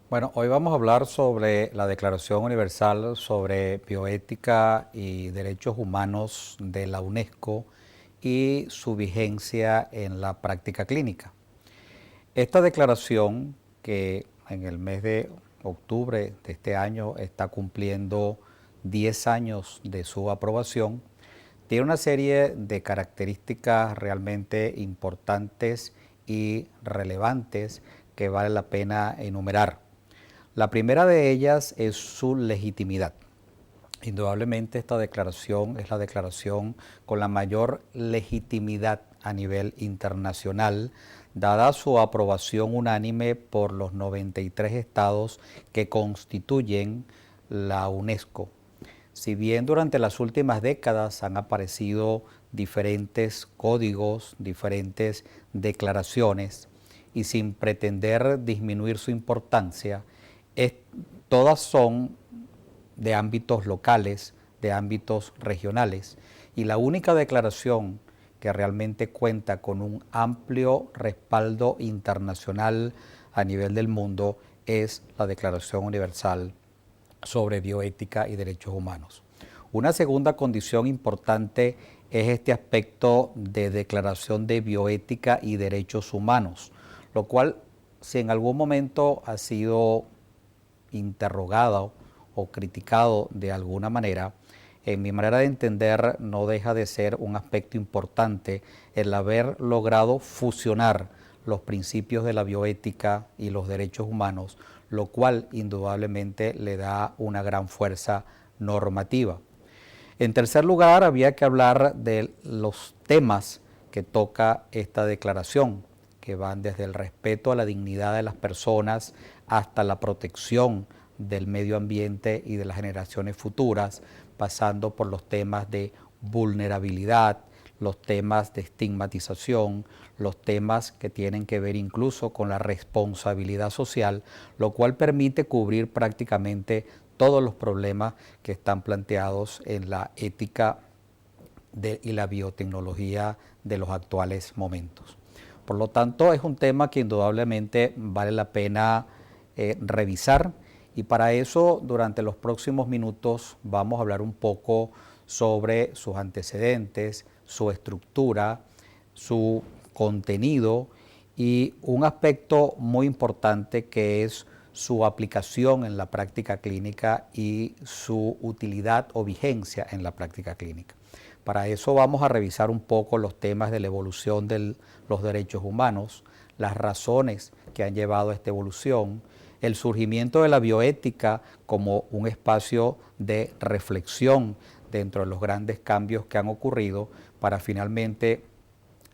Bueno, hoy vamos a hablar sobre la Declaración Universal sobre Bioética y Derechos Humanos de la UNESCO y su vigencia en la práctica clínica. Esta declaración, que en el mes de octubre de este año está cumpliendo 10 años de su aprobación, tiene una serie de características realmente importantes y relevantes que vale la pena enumerar. La primera de ellas es su legitimidad. Indudablemente esta declaración es la declaración con la mayor legitimidad a nivel internacional, dada su aprobación unánime por los 93 estados que constituyen la UNESCO. Si bien durante las últimas décadas han aparecido diferentes códigos, diferentes declaraciones, y sin pretender disminuir su importancia, es, todas son de ámbitos locales, de ámbitos regionales, y la única declaración que realmente cuenta con un amplio respaldo internacional a nivel del mundo es la Declaración Universal sobre Bioética y Derechos Humanos. Una segunda condición importante es este aspecto de declaración de bioética y derechos humanos, lo cual, si en algún momento ha sido interrogado o criticado de alguna manera, en mi manera de entender no deja de ser un aspecto importante el haber logrado fusionar los principios de la bioética y los derechos humanos, lo cual indudablemente le da una gran fuerza normativa. En tercer lugar, había que hablar de los temas que toca esta declaración, que van desde el respeto a la dignidad de las personas hasta la protección del medio ambiente y de las generaciones futuras, pasando por los temas de vulnerabilidad, los temas de estigmatización, los temas que tienen que ver incluso con la responsabilidad social, lo cual permite cubrir prácticamente todos los problemas que están planteados en la ética y la biotecnología de los actuales momentos. Por lo tanto, es un tema que indudablemente vale la pena revisar, y para eso durante los próximos minutos vamos a hablar un poco sobre sus antecedentes, su estructura, su contenido y un aspecto muy importante que es su aplicación en la práctica clínica y su utilidad o vigencia en la práctica clínica. Para eso vamos a revisar un poco los temas de la evolución de los derechos humanos, las razones que han llevado a esta evolución, el surgimiento de la bioética como un espacio de reflexión dentro de los grandes cambios que han ocurrido para finalmente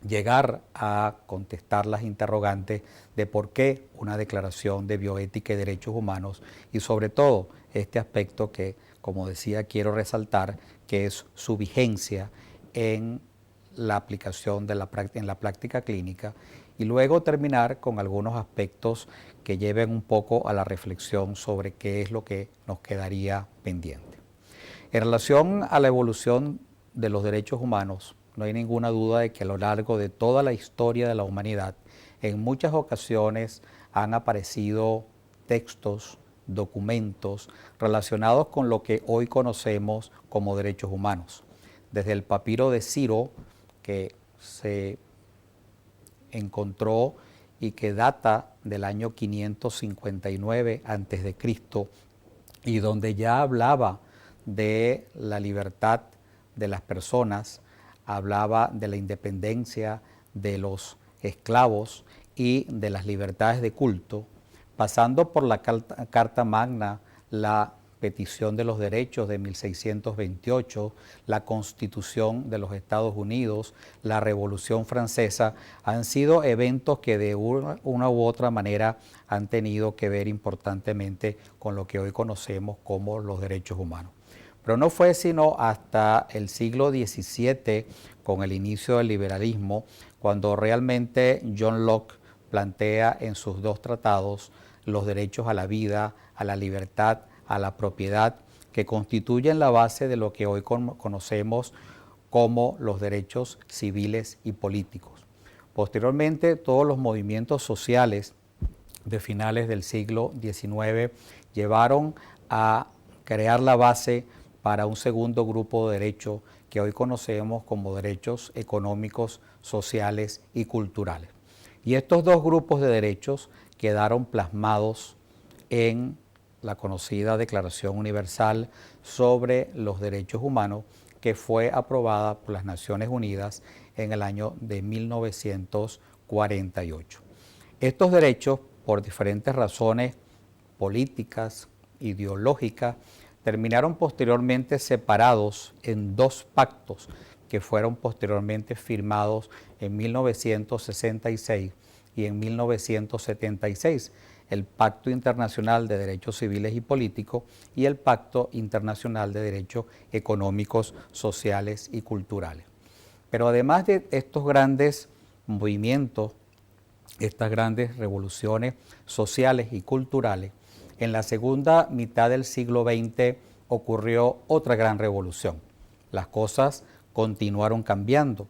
llegar a contestar las interrogantes de por qué una declaración de bioética y derechos humanos, y sobre todo este aspecto que, como decía, quiero resaltar, que es su vigencia en la aplicación de en la práctica clínica, y luego terminar con algunos aspectos que lleven un poco a la reflexión sobre qué es lo que nos quedaría pendiente. En relación a la evolución de los derechos humanos, no hay ninguna duda de que a lo largo de toda la historia de la humanidad, en muchas ocasiones han aparecido textos, documentos relacionados con lo que hoy conocemos como derechos humanos. Desde el papiro de Ciro, que se encontró y que data del año 559 a.C., y donde ya hablaba de la libertad de las personas, hablaba de la independencia de los esclavos y de las libertades de culto, pasando por la Carta Magna, la Petición de los Derechos de 1628, la Constitución de los Estados Unidos, la Revolución Francesa, han sido eventos que de una u otra manera han tenido que ver importantemente con lo que hoy conocemos como los derechos humanos. Pero no fue sino hasta el siglo XVII, con el inicio del liberalismo, cuando realmente John Locke plantea en sus dos tratados los derechos a la vida, a la libertad, a la propiedad, que constituyen la base de lo que hoy conocemos como los derechos civiles y políticos. Posteriormente, todos los movimientos sociales de finales del siglo XIX llevaron a crear la base para un segundo grupo de derechos que hoy conocemos como derechos económicos, sociales y culturales. Y estos dos grupos de derechos quedaron plasmados en la conocida Declaración Universal sobre los Derechos Humanos, que fue aprobada por las Naciones Unidas en el año de 1948. Estos derechos, por diferentes razones políticas, ideológicas, terminaron posteriormente separados en dos pactos que fueron posteriormente firmados en 1966 y en 1976, el Pacto Internacional de Derechos Civiles y Políticos y el Pacto Internacional de Derechos Económicos, Sociales y Culturales. Pero además de estos grandes movimientos, estas grandes revoluciones sociales y culturales, en la segunda mitad del siglo XX ocurrió otra gran revolución. Las cosas continuaron cambiando.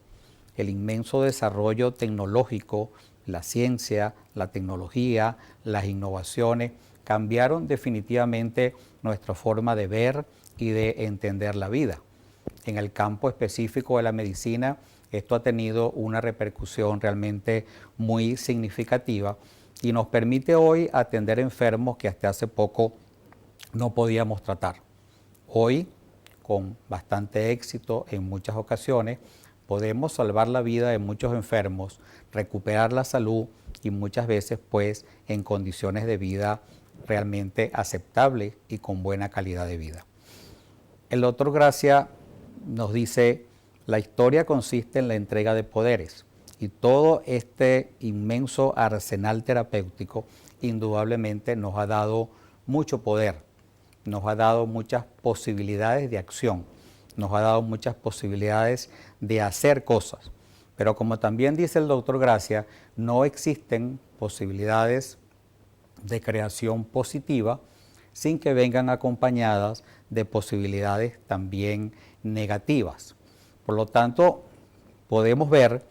El inmenso desarrollo tecnológico, la ciencia, la tecnología, las innovaciones cambiaron definitivamente nuestra forma de ver y de entender la vida. En el campo específico de la medicina, esto ha tenido una repercusión realmente muy significativa y nos permite hoy atender enfermos que hasta hace poco no podíamos tratar. Hoy, con bastante éxito en muchas ocasiones, podemos salvar la vida de muchos enfermos, recuperar la salud y muchas veces pues en condiciones de vida realmente aceptables y con buena calidad de vida. El doctor Gracia nos dice, la historia consiste en la entrega de poderes y todo este inmenso arsenal terapéutico indudablemente nos ha dado mucho poder, nos ha dado muchas posibilidades de acción, nos ha dado muchas posibilidades de hacer cosas. Pero como también dice el doctor Gracia, no existen posibilidades de creación positiva sin que vengan acompañadas de posibilidades también negativas. Por lo tanto, podemos ver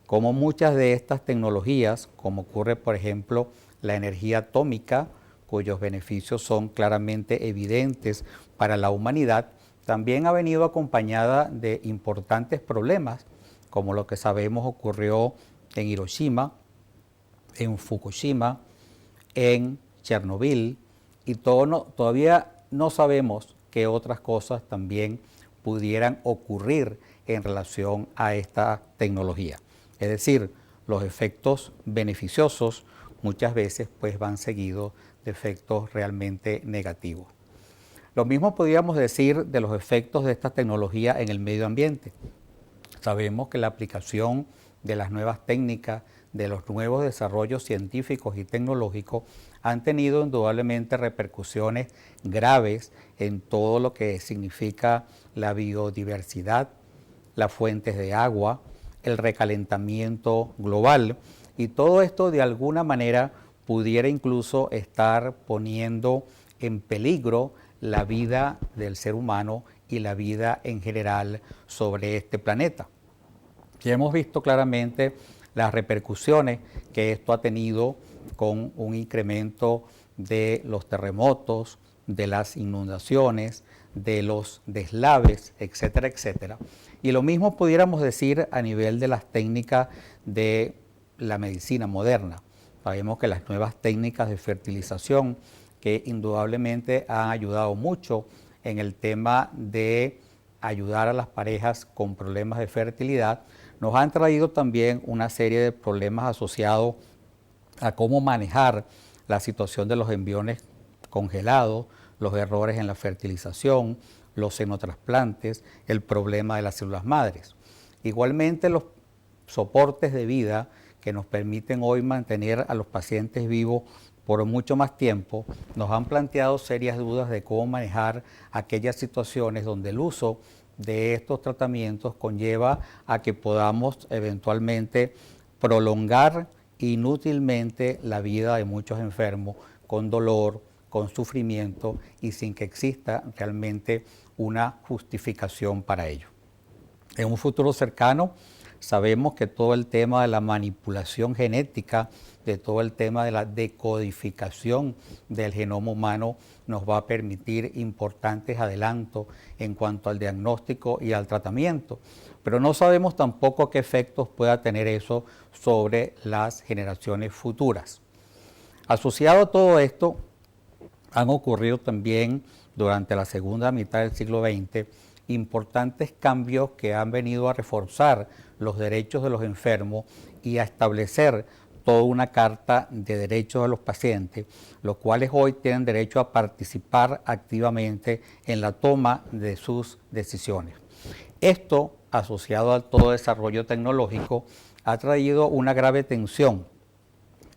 cómo muchas de estas tecnologías, como ocurre por ejemplo la energía atómica, cuyos beneficios son claramente evidentes para la humanidad, también ha venido acompañada de importantes problemas, como lo que sabemos ocurrió en Hiroshima, en Fukushima, en Chernobyl, y todavía no sabemos qué otras cosas también pudieran ocurrir en relación a esta tecnología. Es decir, los efectos beneficiosos muchas veces pues van seguidos de efectos realmente negativos. Lo mismo podríamos decir de los efectos de esta tecnología en el medio ambiente. Sabemos que la aplicación de las nuevas técnicas, de los nuevos desarrollos científicos y tecnológicos han tenido indudablemente repercusiones graves en todo lo que significa la biodiversidad, las fuentes de agua, el recalentamiento global, y todo esto de alguna manera pudiera incluso estar poniendo en peligro la vida del ser humano y la vida en general sobre este planeta. Y hemos visto claramente las repercusiones que esto ha tenido con un incremento de los terremotos, de las inundaciones, de los deslaves, etcétera, etcétera. Y lo mismo pudiéramos decir a nivel de las técnicas de la medicina moderna. Sabemos que las nuevas técnicas de fertilización, que indudablemente han ayudado mucho en el tema de ayudar a las parejas con problemas de fertilidad, nos han traído también una serie de problemas asociados a cómo manejar la situación de los embriones congelados, los errores en la fertilización, los xenotrasplantes, el problema de las células madres. Igualmente los soportes de vida que nos permiten hoy mantener a los pacientes vivos por mucho más tiempo, nos han planteado serias dudas de cómo manejar aquellas situaciones donde el uso de estos tratamientos conlleva a que podamos eventualmente prolongar inútilmente la vida de muchos enfermos con dolor, con sufrimiento y sin que exista realmente una justificación para ello. En un futuro cercano Sabemos que todo el tema de la manipulación genética, de todo el tema de la decodificación del genoma humano nos va a permitir importantes adelantos en cuanto al diagnóstico y al tratamiento. Pero no sabemos tampoco qué efectos pueda tener eso sobre las generaciones futuras. Asociado a todo esto, han ocurrido también durante la segunda mitad del siglo XX importantes cambios que han venido a reforzar los derechos de los enfermos y a establecer toda una carta de derechos de los pacientes, los cuales hoy tienen derecho a participar activamente en la toma de sus decisiones. Esto, asociado a todo desarrollo tecnológico, ha traído una grave tensión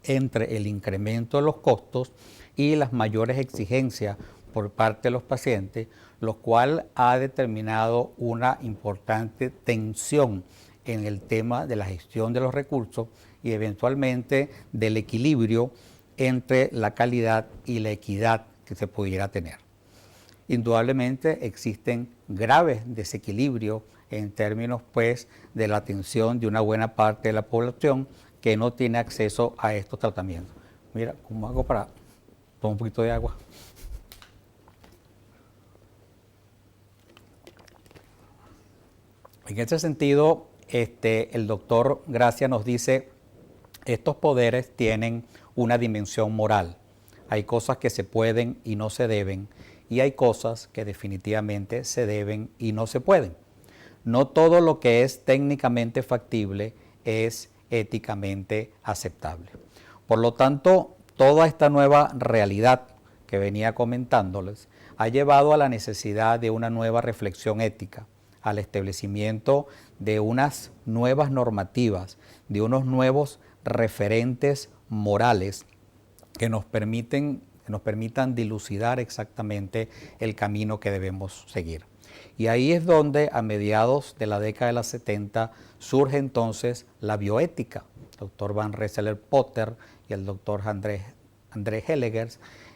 entre el incremento de los costos y las mayores exigencias por parte de los pacientes, lo cual ha determinado una importante tensión en el tema de la gestión de los recursos y eventualmente del equilibrio entre la calidad y la equidad que se pudiera tener. Indudablemente existen graves desequilibrios en términos pues de la atención de una buena parte de la población que no tiene acceso a estos tratamientos. Mira, ¿cómo hago para tomar un poquito de agua? En este sentido, el doctor Gracia nos dice, estos poderes tienen una dimensión moral. Hay cosas que se pueden y no se deben, y hay cosas que definitivamente se deben y no se pueden. No todo lo que es técnicamente factible es éticamente aceptable. Por lo tanto, toda esta nueva realidad que venía comentándoles ha llevado a la necesidad de una nueva reflexión ética, al establecimiento de unas nuevas normativas, de unos nuevos referentes morales que nos permitan dilucidar exactamente el camino que debemos seguir. Y ahí es donde a mediados de la década de los 70 surge entonces la bioética. El doctor Van Rensselaer-Potter y el doctor André Hellinger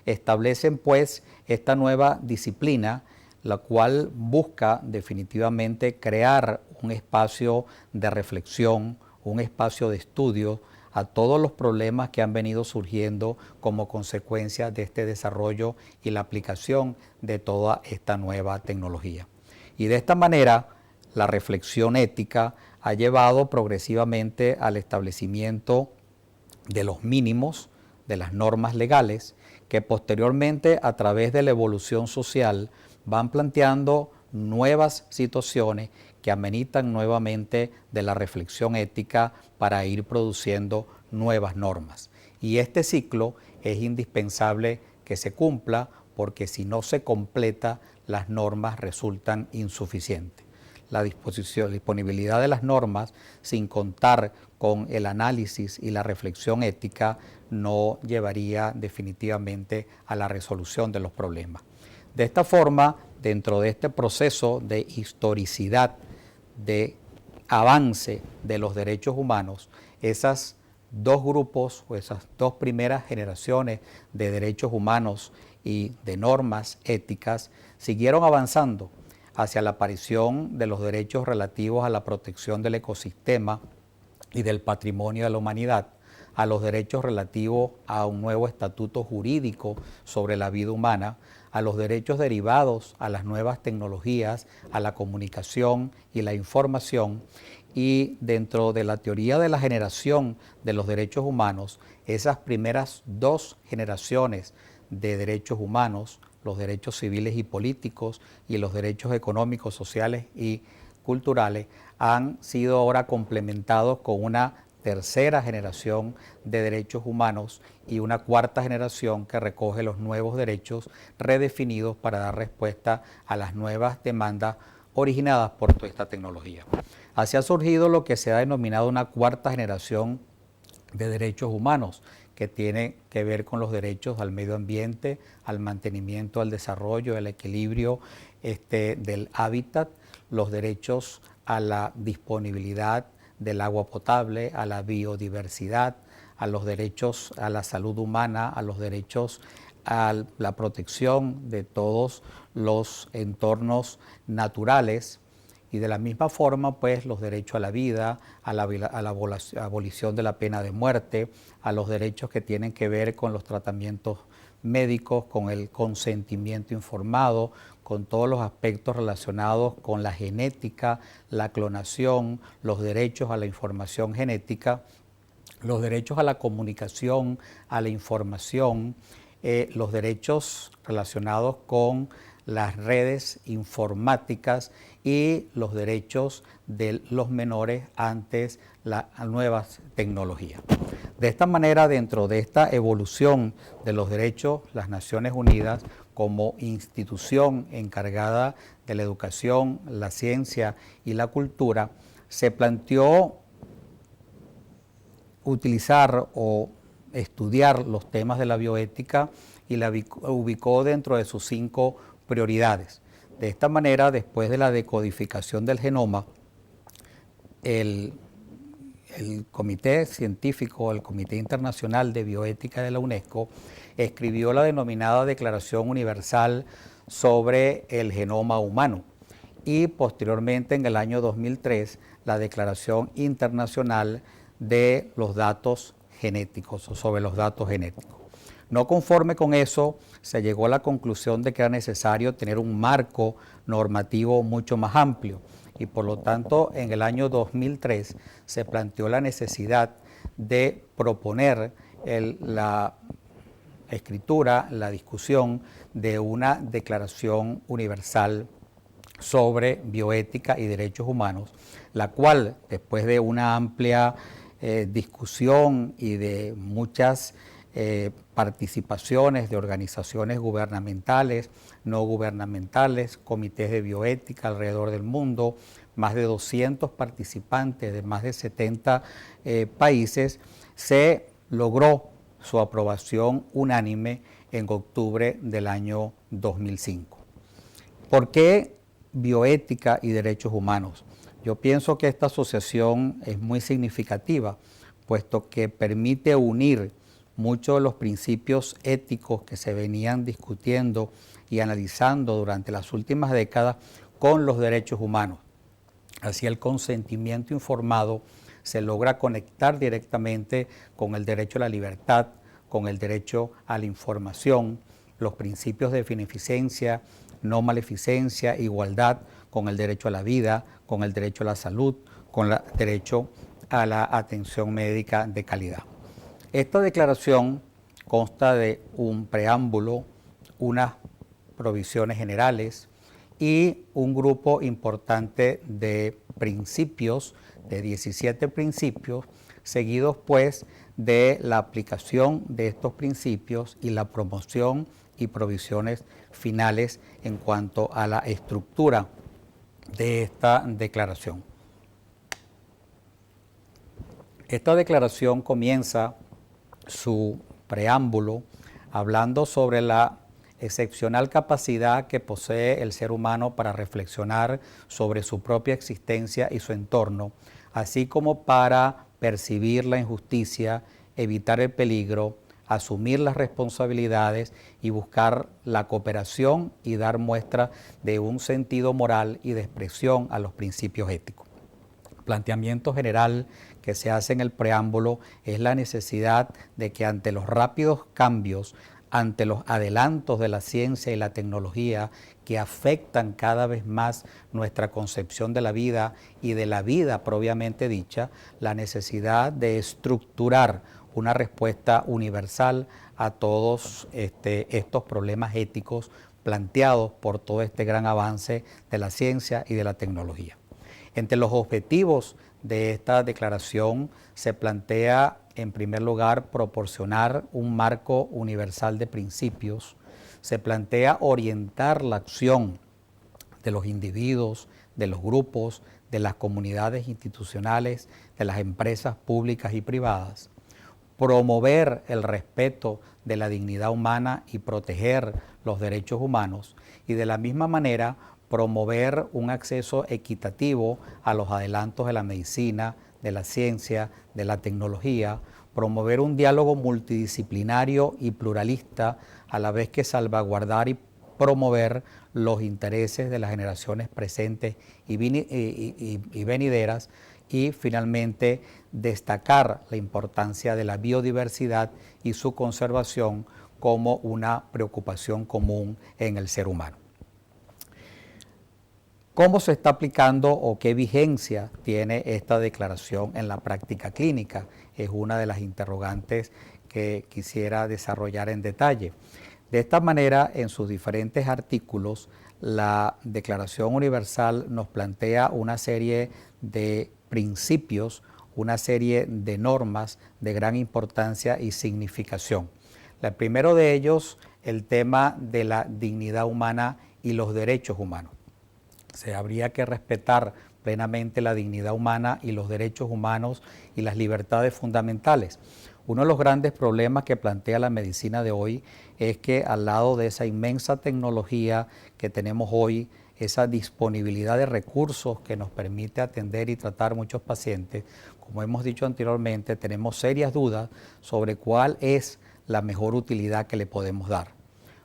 establecen pues esta nueva disciplina, la cual busca definitivamente crear un espacio de reflexión, un espacio de estudio a todos los problemas que han venido surgiendo como consecuencia de este desarrollo y la aplicación de toda esta nueva tecnología. Y de esta manera, la reflexión ética ha llevado progresivamente al establecimiento de los mínimos, de las normas legales, que posteriormente, a través de la evolución social, van planteando nuevas situaciones que ameritan nuevamente de la reflexión ética para ir produciendo nuevas normas. Y este ciclo es indispensable que se cumpla porque si no se completa, las normas resultan insuficientes. La disponibilidad de las normas, sin contar con el análisis y la reflexión ética, no llevaría definitivamente a la resolución de los problemas. De esta forma, dentro de este proceso de historicidad, de avance de los derechos humanos, esas dos grupos o esas dos primeras generaciones de derechos humanos y de normas éticas siguieron avanzando hacia la aparición de los derechos relativos a la protección del ecosistema y del patrimonio de la humanidad, a los derechos relativos a un nuevo estatuto jurídico sobre la vida humana, a los derechos derivados a las nuevas tecnologías, a la comunicación y la información. Y dentro de la teoría de la generación de los derechos humanos, esas primeras dos generaciones de derechos humanos, los derechos civiles y políticos y los derechos económicos, sociales y culturales, han sido ahora complementados con una tercera generación de derechos humanos y una cuarta generación que recoge los nuevos derechos redefinidos para dar respuesta a las nuevas demandas originadas por toda esta tecnología. Así ha surgido lo que se ha denominado una cuarta generación de derechos humanos, que tiene que ver con los derechos al medio ambiente, al mantenimiento, al desarrollo, al equilibrio del hábitat, los derechos a la disponibilidad del agua potable, a la biodiversidad, a los derechos a la salud humana, a los derechos a la protección de todos los entornos naturales Y de la misma forma, pues, los derechos a la vida, a la abolición de la pena de muerte, a los derechos que tienen que ver con los tratamientos médicos, con el consentimiento informado, con todos los aspectos relacionados con la genética, la clonación, los derechos a la información genética, los derechos a la comunicación, a la información, los derechos relacionados con las redes informáticas y los derechos de los menores ante las nuevas tecnologías. De esta manera, dentro de esta evolución de los derechos, las Naciones Unidas, como institución encargada de la educación, la ciencia y la cultura, se planteó utilizar o estudiar los temas de la bioética y la ubicó dentro de sus 5 prioridades. De esta manera, después de la decodificación del genoma, el Comité Científico, el Comité Internacional de Bioética de la UNESCO, escribió la denominada Declaración Universal sobre el Genoma Humano y posteriormente, en el año 2003, la Declaración Internacional de los Datos Genéticos o sobre los datos genéticos. No conforme con eso, se llegó a la conclusión de que era necesario tener un marco normativo mucho más amplio y por lo tanto en el año 2003 se planteó la necesidad de proponer la escritura, la discusión de una declaración universal sobre bioética y derechos humanos, la cual, después de una amplia discusión y de muchas participaciones de organizaciones gubernamentales, no gubernamentales, comités de bioética alrededor del mundo, más de 200 participantes de más de 70 países, se logró su aprobación unánime en octubre del año 2005. ¿Por qué bioética y derechos humanos? Yo pienso que esta asociación es muy significativa, puesto que permite unir muchos de los principios éticos que se venían discutiendo y analizando durante las últimas décadas con los derechos humanos. Así, el consentimiento informado se logra conectar directamente con el derecho a la libertad, con el derecho a la información, los principios de beneficencia, no maleficencia, igualdad, con el derecho a la vida, con el derecho a la salud, con el derecho a la atención médica de calidad. Esta declaración consta de un preámbulo, unas provisiones generales y un grupo importante de principios, de 17 principios, seguidos pues de la aplicación de estos principios y la promoción y provisiones finales en cuanto a la estructura de esta declaración. Esta declaración comienza su preámbulo hablando sobre la excepcional capacidad que posee el ser humano para reflexionar sobre su propia existencia y su entorno, así como para percibir la injusticia, evitar el peligro, asumir las responsabilidades y buscar la cooperación y dar muestra de un sentido moral y de expresión a los principios éticos. Planteamiento general que se hace en el preámbulo es la necesidad de que ante los rápidos cambios, ante los adelantos de la ciencia y la tecnología que afectan cada vez más nuestra concepción de la vida y de la vida propiamente dicha, la necesidad de estructurar una respuesta universal a todos estos problemas éticos planteados por todo este gran avance de la ciencia y de la tecnología. Entre los objetivos de esta declaración se plantea, en primer lugar, proporcionar un marco universal de principios. Se plantea orientar la acción de los individuos, de los grupos, de las comunidades institucionales, de las empresas públicas y privadas. Promover el respeto de la dignidad humana y proteger los derechos humanos. Y de la misma manera, promover un acceso equitativo a los adelantos de la medicina, de la ciencia, de la tecnología, promover un diálogo multidisciplinario y pluralista, a la vez que salvaguardar y promover los intereses de las generaciones presentes y venideras, y finalmente destacar la importancia de la biodiversidad y su conservación como una preocupación común en el ser humano. ¿Cómo se está aplicando o qué vigencia tiene esta declaración en la práctica clínica? Es una de las interrogantes que quisiera desarrollar en detalle. De esta manera, en sus diferentes artículos, la Declaración Universal nos plantea una serie de principios, una serie de normas de gran importancia y significación. El primero de ellos, el tema de la dignidad humana y los derechos humanos. Se habría que respetar plenamente la dignidad humana y los derechos humanos y las libertades fundamentales. Uno de los grandes problemas que plantea la medicina de hoy es que al lado de esa inmensa tecnología que tenemos hoy, esa disponibilidad de recursos que nos permite atender y tratar muchos pacientes, como hemos dicho anteriormente, tenemos serias dudas sobre cuál es la mejor utilidad que le podemos dar.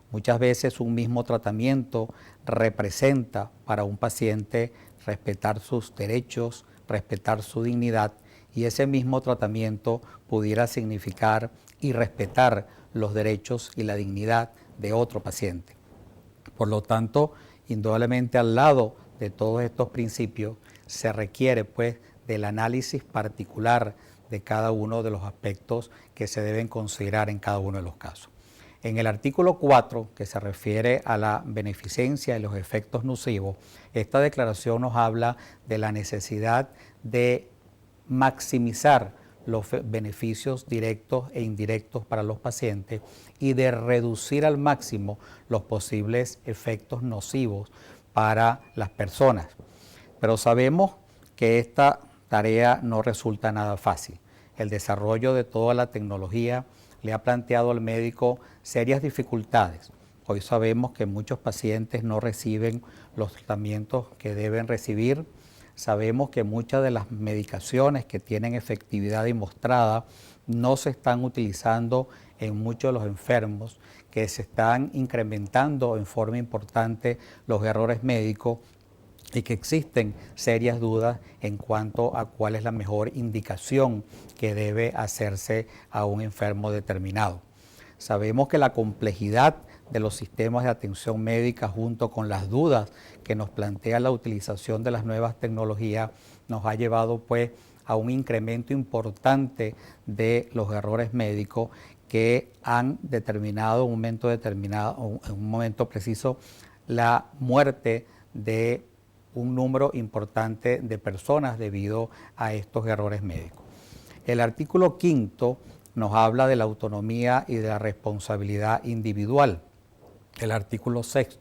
Muchas veces un mismo tratamiento representa para un paciente respetar sus derechos, respetar su dignidad, y ese mismo tratamiento pudiera significar y respetar los derechos y la dignidad de otro paciente. Por lo tanto, indudablemente al lado de todos estos principios se requiere pues del análisis particular de cada uno de los aspectos que se deben considerar en cada uno de los casos. En el artículo 4, que se refiere a la beneficencia y los efectos nocivos, esta declaración nos habla de la necesidad de maximizar los beneficios directos e indirectos para los pacientes y de reducir al máximo los posibles efectos nocivos para las personas. Pero sabemos que esta tarea no resulta nada fácil. El desarrollo de toda la tecnología le ha planteado al médico serias dificultades. Hoy sabemos que muchos pacientes no reciben los tratamientos que deben recibir. Sabemos que muchas de las medicaciones que tienen efectividad demostrada no se están utilizando en muchos de los enfermos, que se están incrementando en forma importante los errores médicos y que existen serias dudas en cuanto a cuál es la mejor indicación que debe hacerse a un enfermo determinado. Sabemos que la complejidad de los sistemas de atención médica junto con las dudas que nos plantea la utilización de las nuevas tecnologías nos ha llevado pues a un incremento importante de los errores médicos que han determinado en un momento preciso la muerte de un número importante de personas debido a estos errores médicos. El artículo 5 nos habla de la autonomía y de la responsabilidad individual. El artículo 6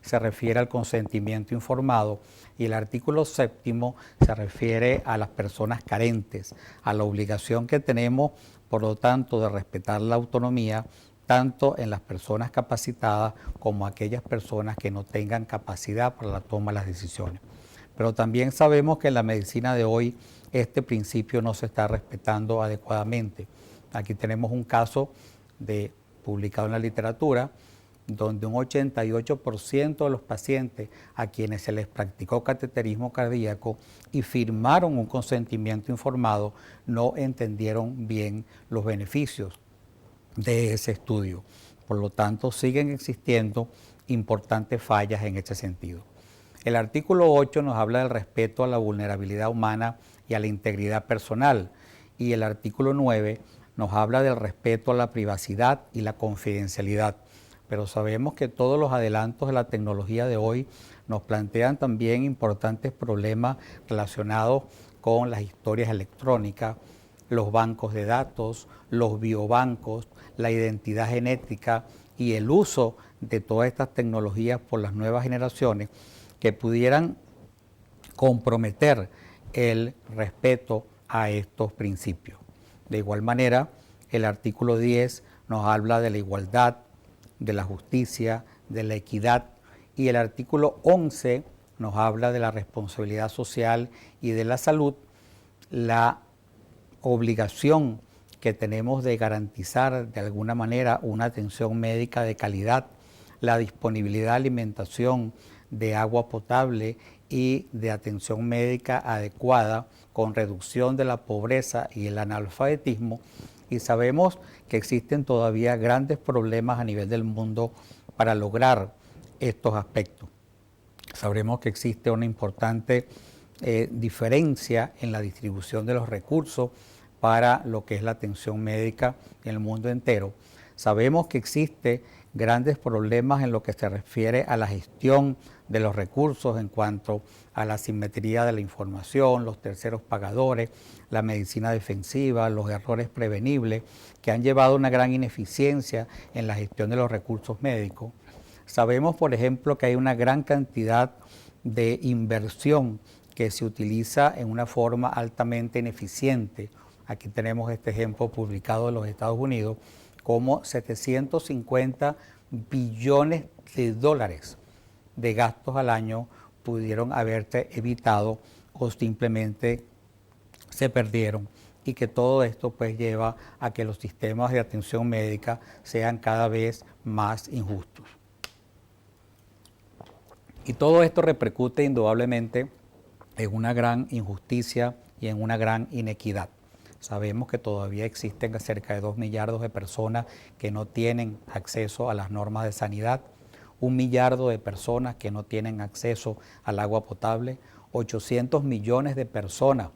se refiere al consentimiento informado y el artículo 7 se refiere a las personas carentes, a la obligación que tenemos, por lo tanto, de respetar la autonomía tanto en las personas capacitadas como aquellas personas que no tengan capacidad para la toma de las decisiones. Pero también sabemos que en la medicina de hoy este principio no se está respetando adecuadamente. Aquí tenemos un caso publicado en la literatura donde un 88% de los pacientes a quienes se les practicó cateterismo cardíaco y firmaron un consentimiento informado no entendieron bien los beneficios de ese estudio. Por lo tanto, siguen existiendo importantes fallas en este sentido. El artículo 8 nos habla del respeto a la vulnerabilidad humana y a la integridad personal, y el artículo 9 nos habla del respeto a la privacidad y la confidencialidad. Pero sabemos que todos los adelantos de la tecnología de hoy nos plantean también importantes problemas relacionados con las historias electrónicas, los bancos de datos, los biobancos, la identidad genética y el uso de todas estas tecnologías por las nuevas generaciones que pudieran comprometer el respeto a estos principios. De igual manera, el artículo 10 nos habla de la igualdad, de la justicia, de la equidad, y el artículo 11 nos habla de la responsabilidad social y de la salud, la obligación que tenemos de garantizar de alguna manera una atención médica de calidad, la disponibilidad de alimentación, de agua potable y de atención médica adecuada, con reducción de la pobreza y el analfabetismo. Y sabemos que existen todavía grandes problemas a nivel del mundo para lograr estos aspectos. Sabremos que existe una importante diferencia en la distribución de los recursos para lo que es la atención médica en el mundo entero. Sabemos que existen grandes problemas en lo que se refiere a la gestión de los recursos en cuanto a la asimetría de la información, los terceros pagadores, la medicina defensiva, los errores prevenibles que han llevado a una gran ineficiencia en la gestión de los recursos médicos. Sabemos, por ejemplo, que hay una gran cantidad de inversión que se utiliza en una forma altamente ineficiente. Aquí tenemos este ejemplo publicado en los Estados Unidos, como 750 billones de dólares de gastos al año pudieron haberse evitado o simplemente se perdieron, y que todo esto pues lleva a que los sistemas de atención médica sean cada vez más injustos. Y todo esto repercute indudablemente en una gran injusticia y en una gran inequidad. Sabemos que todavía existen cerca de 2 millardos de personas que no tienen acceso a las normas de sanidad, 1 millardo de personas que no tienen acceso al agua potable, 800 millones de personas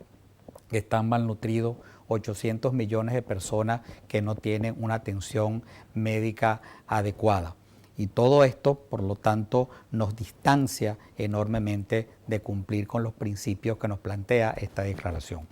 que están malnutridos, 800 millones de personas que no tienen una atención médica adecuada. Y todo esto, por lo tanto, nos distancia enormemente de cumplir con los principios que nos plantea esta declaración.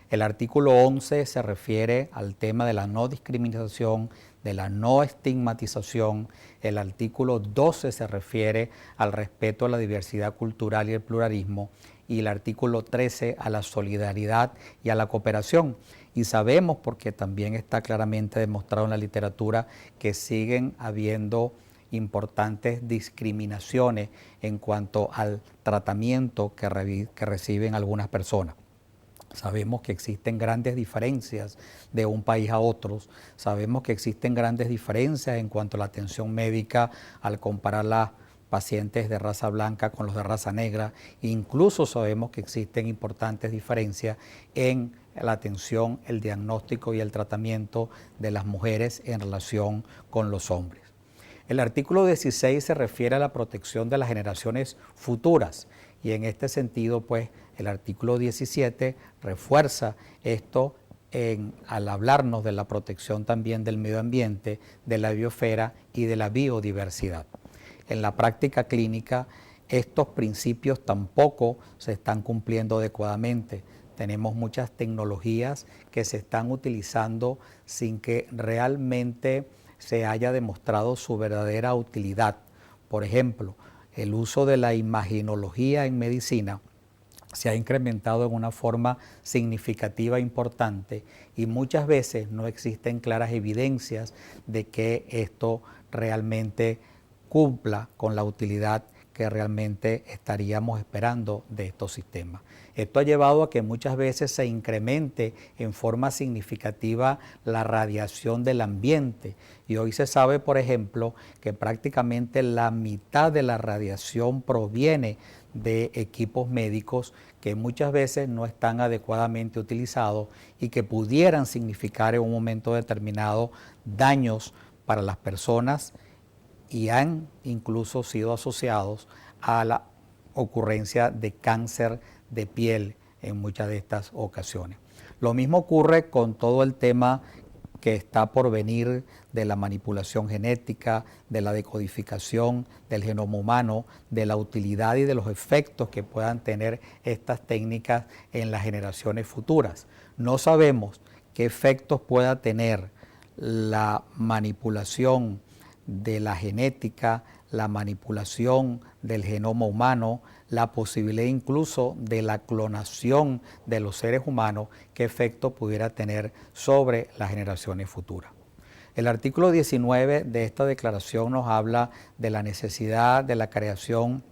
El artículo 11 se refiere al tema de la no discriminación, de la no estigmatización. El artículo 12 se refiere al respeto a la diversidad cultural y el pluralismo. Y el artículo 13 a la solidaridad y a la cooperación. Y sabemos, porque también está claramente demostrado en la literatura, que siguen habiendo importantes discriminaciones en cuanto al tratamiento que reciben algunas personas. Sabemos que existen grandes diferencias de un país a otro. Sabemos que existen grandes diferencias en cuanto a la atención médica al comparar las pacientes de raza blanca con los de raza negra. Incluso sabemos que existen importantes diferencias en la atención, el diagnóstico y el tratamiento de las mujeres en relación con los hombres. El artículo 16 se refiere a la protección de las generaciones futuras, y en este sentido, pues, el artículo 17 refuerza esto al hablarnos de la protección también del medio ambiente, de la biosfera y de la biodiversidad. En la práctica clínica, estos principios tampoco se están cumpliendo adecuadamente. Tenemos muchas tecnologías que se están utilizando sin que realmente se haya demostrado su verdadera utilidad. Por ejemplo, el uso de la imaginología en medicina se ha incrementado en una forma significativa e importante, y muchas veces no existen claras evidencias de que esto realmente cumpla con la utilidad que realmente estaríamos esperando de estos sistemas. Esto ha llevado a que muchas veces se incremente en forma significativa la radiación del ambiente, y hoy se sabe, por ejemplo, que prácticamente la mitad de la radiación proviene de equipos médicos que muchas veces no están adecuadamente utilizados y que pudieran significar en un momento determinado daños para las personas, y han incluso sido asociados a la ocurrencia de cáncer de piel en muchas de estas ocasiones. Lo mismo ocurre con todo el tema que está por venir de la manipulación genética, de la decodificación del genoma humano, de la utilidad y de los efectos que puedan tener estas técnicas en las generaciones futuras. No sabemos qué efectos pueda tener la manipulación de la genética, la manipulación del genoma humano, la posibilidad incluso de la clonación de los seres humanos, qué efecto pudiera tener sobre las generaciones futuras. El artículo 19 de esta declaración nos habla de la necesidad de la creación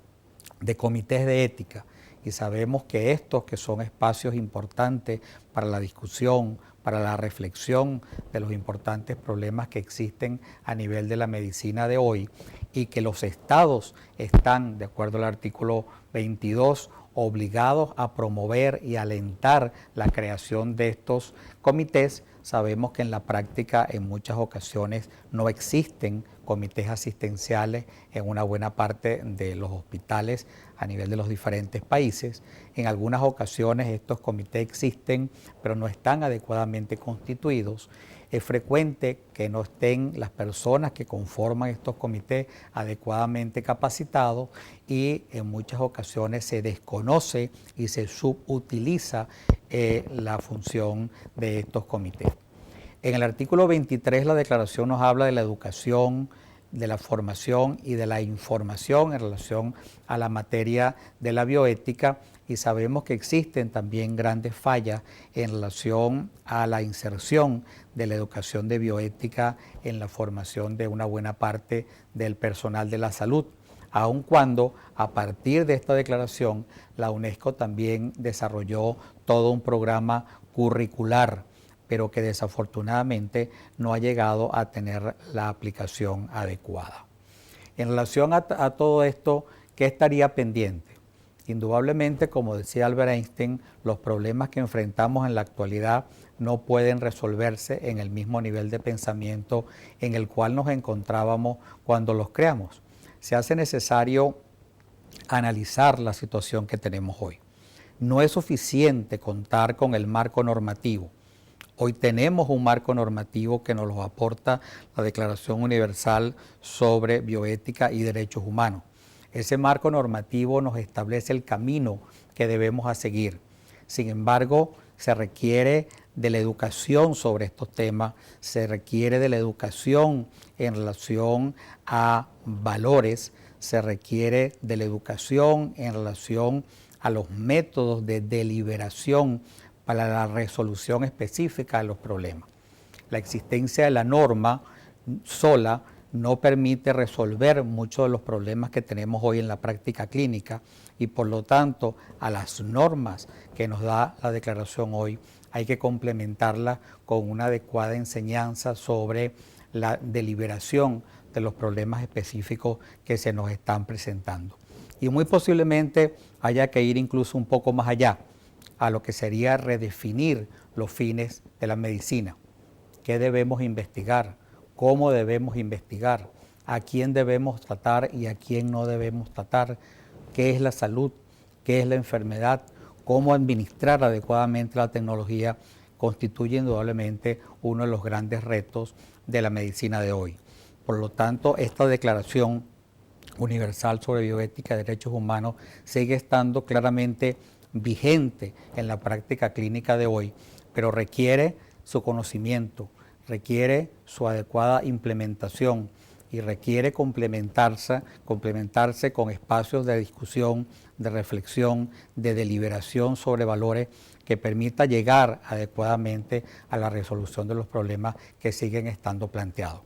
de comités de ética, y sabemos que estos, que son espacios importantes para la discusión, para la reflexión de los importantes problemas que existen a nivel de la medicina de hoy y que los estados están, de acuerdo al artículo 22, obligados a promover y alentar la creación de estos comités. Sabemos que en la práctica en muchas ocasiones no existen comités asistenciales en una buena parte de los hospitales a nivel de los diferentes países. En algunas ocasiones estos comités existen, pero no están adecuadamente constituidos. Es frecuente que no estén las personas que conforman estos comités adecuadamente capacitados y en muchas ocasiones se desconoce y se subutiliza la función de estos comités. En el artículo 23 la declaración nos habla de la educación, de la formación y de la información en relación a la materia de la bioética, y sabemos que existen también grandes fallas en relación a la inserción de la educación de bioética en la formación de una buena parte del personal de la salud, aun cuando a partir de esta declaración la UNESCO también desarrolló todo un programa curricular, pero que desafortunadamente no ha llegado a tener la aplicación adecuada. En relación a todo esto, ¿qué estaría pendiente? Indudablemente, como decía Albert Einstein, los problemas que enfrentamos en la actualidad no pueden resolverse en el mismo nivel de pensamiento en el cual nos encontrábamos cuando los creamos. Se hace necesario analizar la situación que tenemos hoy. No es suficiente contar con el marco normativo. Hoy tenemos un marco normativo que nos lo aporta la Declaración Universal sobre Bioética y Derechos Humanos. Ese marco normativo nos establece el camino que debemos seguir. Sin embargo, se requiere de la educación sobre estos temas, se requiere de la educación en relación a valores, se requiere de la educación en relación a los métodos de deliberación para la resolución específica de los problemas. La existencia de la norma sola no permite resolver muchos de los problemas que tenemos hoy en la práctica clínica y por lo tanto a las normas que nos da la declaración hoy hay que complementarla con una adecuada enseñanza sobre la deliberación de los problemas específicos que se nos están presentando. Y muy posiblemente haya que ir incluso un poco más allá, a lo que sería redefinir los fines de la medicina. ¿Qué debemos investigar? ¿Cómo debemos investigar? ¿A quién debemos tratar y a quién no debemos tratar? ¿Qué es la salud? ¿Qué es la enfermedad? ¿Cómo administrar adecuadamente la tecnología? Constituye indudablemente uno de los grandes retos de la medicina de hoy. Por lo tanto, esta Declaración Universal sobre Bioética y Derechos Humanos sigue estando claramente vigente en la práctica clínica de hoy, pero requiere su conocimiento, requiere su adecuada implementación y requiere complementarse con espacios de discusión, de reflexión, de deliberación sobre valores que permita llegar adecuadamente a la resolución de los problemas que siguen estando planteados.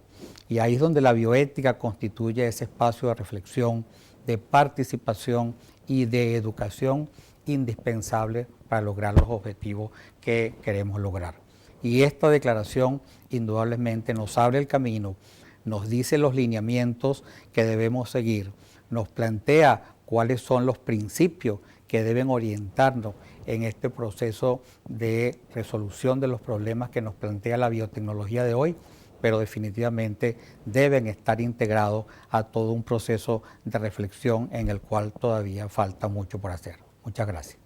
Y ahí es donde la bioética constituye ese espacio de reflexión, de participación y de educación indispensable para lograr los objetivos que queremos lograr. Y esta declaración indudablemente nos abre el camino, nos dice los lineamientos que debemos seguir, nos plantea cuáles son los principios que deben orientarnos en este proceso de resolución de los problemas que nos plantea la biotecnología de hoy, pero definitivamente deben estar integrados a todo un proceso de reflexión en el cual todavía falta mucho por hacer. Muchas gracias.